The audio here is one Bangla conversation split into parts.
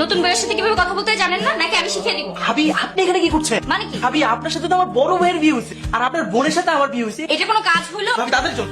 নতুন বউয়ের সাথে কিভাবে কথা বলতে হয় জানেন না, নাকি আমি শিখিয়ে দিব? ভাবি আপনি এখানে কি করছেন? মানে কি? ভাবি আপনার সাথে তো আমার বড় ভাইয়ের বিয়ে হয়েছে, আর আপনার বোনের সাথে আমার বিয়ে হয়েছে। এটা কোনো কাজ হলো? ভাবি তাদের জন্য।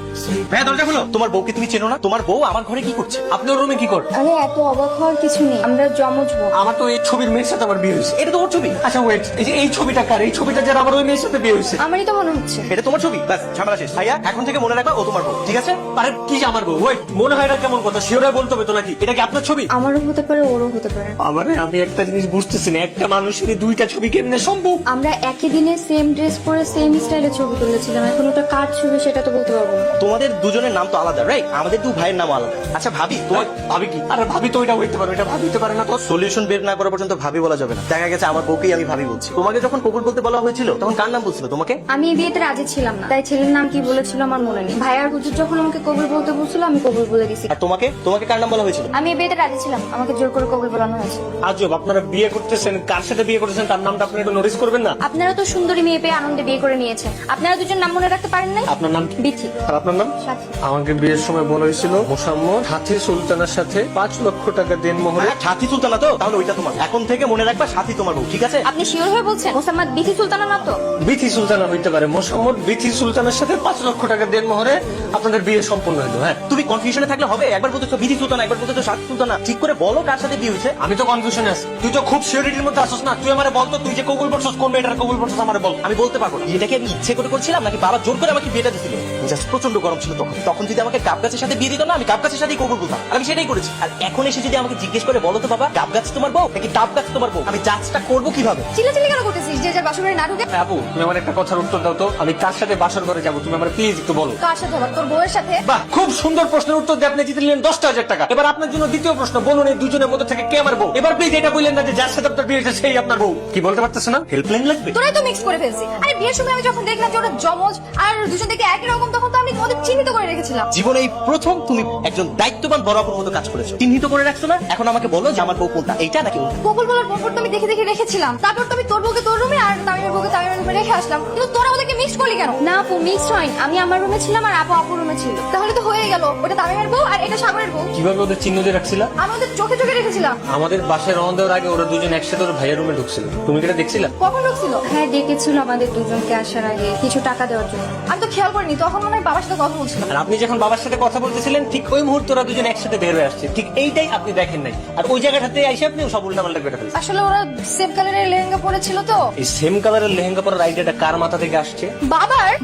ভাইয়া দরজা খুলো। তোমার বউকে তুমি চেনো না? তোমার বউ আমার ঘরে কি করছে? আপনার রুমে কি করে? আরে এত অবাক হওয়ার কিছু নেই, আমরা জমজ বোন। আমার তো এই ছবির মেয়ের সাথে আমার বিয়ে হয়েছে। এটা তো ওর ছবি। আচ্ছা ওয়েট, এই যে এই ছবিটা কার? এই ছবিটা যার আমার ওই মেয়ের সাথে বিয়ে হয়েছে। আমারই তো মনে হচ্ছে। এটা তোমার ছবি? ব্যাস ঝামেলা শেষ। ভাইয়া এখন থেকে মনে রাখবা ও তোমার বউ, ঠিক আছে? আরে কি আমার বউ? ওয়েট, মনে হয় না কেমন কথা? শিওরে বলতে হবে তো নাকি? এটা কি আপনার ছবি? আমারও হতে পারে, ওরও হতে পারে। আমারে আমি একটা জিনিস বুঝতেছি না, একটা মানুষের দুইটা ছবি কেমনে সম্ভব? আমরা একই দিনে সেম ড্রেস পরে সেম স্টাইলে ছবি তুলেছিলাম, এখন ওটা কার ছবি সেটা তো বলতে পারবো না। তোমাদের দুজনের নাম তো আলাদা, রাইট? আমাদের দু ভাইয়ের নাম আলাদা। আচ্ছা ভাবি, তোমার ভাবি কি? আরে ভাবি তো এটা হইতে পারে, এটা ভাবি হতে পারে না তো। সলিউশন বের না করা পর্যন্ত ভাবি বলা যাবে না। দেখা গেছে আমার বউকেই আমি ভাবি বলছি। তোমাকে যখন কবুল বলতে বলা হয়েছিল তখন কার নাম বলছিল তোমাকে? আমি এই বিয়েতে রাজি ছিলাম না, তাই ছেলের নাম কি বলেছিল আমার মনে নেই। ভাই আর হুজুর যখন আমাকে কবুল বলতে বলছিল আমি কবুল বলে দিছি। আর তোমাকে তোমাকে কার নাম বলা হয়েছিল? আমি এই বিয়েতে রাজি ছিলাম, আমাকে জোর করে কবুল বলানো হয়েছে। আজব, আপনারা বিয়ে করতেছেন, কার সাথে বিয়ে করতেছেন তার নামটা আপনারা একটু নোটিস করবেন না? আপনারা তো সুন্দরী মেয়ে পেয়ে আনন্দে বিয়ে করে নিয়েছেন, আপনারা দুজন নাম মনে রাখতে পারেন নাই? আপনার নাম কি? বিথি। আর আপনার নাম? সাথী। আমাকে বিয়ের সময় বলা হয়েছিল মোসাম্মদ সাথী সুলতানের সাথে 5 লক্ষ টাকা দেন মোহরে। সাথী সুলতানা তো? তাহলে ওইটা তোমার। এখন থেকে মনে রাখবা সাথী তোমার বউ, ঠিক আছে? আপনি শিওর হয়ে বলছেন মোসাম্মদ বিথি সুলতানা না তো? বিথি সুলতানা হইতে পারে। মোসাম্মদ বিথি সুলতানের সাথে 5 লক্ষ টাকা দেন মোহরে আপনাদের বিয়ে সম্পন্ন হইলো। হ্যাঁ, তুমি কনফিউশনে থাকলে হবে? একবার বলতেছো বিধি সুলতানা, একবার বলতেছো সাথী সুলতানা। ঠিক করে বলো কার সাথে বিয়ে হয়েছে। আমি তো কনফিউশনে আছি। তুই তো খুব সিউরিটির মধ্যে আসছ না। তুই আমারে বলতো তুই যে কবুল বলছস, কোন মেয়েটার কবুল বলছস আমারে বল। আমি বলতে পারবো না। এটাকে আমি ইচ্ছে করে করছিলাম নাকি বাবা জোর করে আমাকে বিয়েটা দিছিল? জাস্ট প্রচন্ড গরম ছিল তখন। তখন যদি আমাকে গাব গাছের সাথে বিয়ে দিত না, আমি গাব গাছের সাথেই কবুল বলতাম। আর আমি সেটাই করেছি। আর এখন এসে যদি আমাকে জিজ্ঞেস করে বলো তো বাবা, গাব গাছ তোমার বউ নাকি ডাব গাছ তোমার বউ, আমি জাজটা করবো কিভাবে? চিল্লাচিল্লি কেন করতেছিস? যে যার বাসরে না ঢুকে। আপু, তুমি আমার একটা কথার উত্তর দাও তো। আমি কার সাথে বাসর করে যাবো তুমি আমার প্লিজ একটু বলো। কার সাথে হবে? তোর বউয়ের সাথে। বাহ, খুব সুন্দর প্রশ্নের উত্তর দিয়ে আপনি জিতে নিলেন 10,000 টাকা। এবার আপনার জন্য দ্বিতীয় প্রশ্ন, বলুন এই দুজনের মধ্যে থেকে কে আমার বউ? এবার প্লিজ এটা বললেন না যে যার সাথে আপনার বিয়ে হয়েছে সেই আপনার বউ। কি বলতে পারতেছে না? হেল্পলাইন লাগবে? তোরাই তো মিক্স করে ফেলছিস। আরে বিয়ের সময় আমি যখন দেখলাম যে ওরা জমজ আর দুজন থেকে একই রকম, তখন তো আমি ওদের চিহ্নিত করে রেখেছিলাম। জীবনে এই প্রথম তুমি একজন দায়িত্ববান বড় আপুর মতো কাজ করেছো, চিহ্নিত করে রাখছো না? এখন আমাকে বলো যে আমার বউ কোনটা, এইটা নাকি ওটা? কবুল বলার পর তো আমি দেখে দেখে রেখেছিলাম, তারপর তো আমি তোর বউকে তোর রুমে আর তামিমের বউকে তামিমের রুমে রেখে আসলাম, কিন্তু তোরা ওদেরকে মিক্স করলি কেন? না আপু, মিক্স হয়নি। আমি আমার রুমে ছিলাম আর আপু আপুর রুমে ছিল, তাহলে তো হয়ে গেল। ওটা তামিমের বউ আর এটা সাগরের বউ। কিভাবে ওদের চিহ্ন দিয়ে রাখছিলা? আমি ওদের চোখে চোখে রেখেছিলাম। আমাদের বাসায় রওনা দেওয়ার আগে ওরা দুজন একসাথে ওর ভাইয়ের রুমে ঢুকছিল। তুমি কি এটা দেখছিলা? কখন ঢুকছিল? হ্যাঁ ডেকেছিল আমাদের দুজনকে আসার আগে কিছু টাকা দেওয়ার জন্য। আমি তো খেয়াল করিনি, তখন মনে হয় বাবার সাথে কথা বলছিলাম। আর আপনি যখন বাবার সাথে কথা বলতেছিলেন ঠিক ওই মুহূর্তে ওরা দুজন একসাথে বের হয়ে আসছে। ঠিক এইটাই আপনি দেখেন নাই। আর ওই জায়গাটাতে এসে আপনি সব উল্টাপাল্টা করে ফেলছেন। আসলে ওরা সেম কালারের লেহেঙ্গা পরেছিল তো। এই সেম কালারের লেহেঙ্গা পরার আইডিয়াটা কার মাথা থেকে আসছে?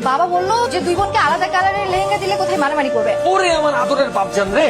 বাবা বললো যে দুই বোনকে আলাদা কালারের লেহেঙ্গা দিলে কোথায় মারামারি করবে। ওরে আমার আদরের বাপজান রে।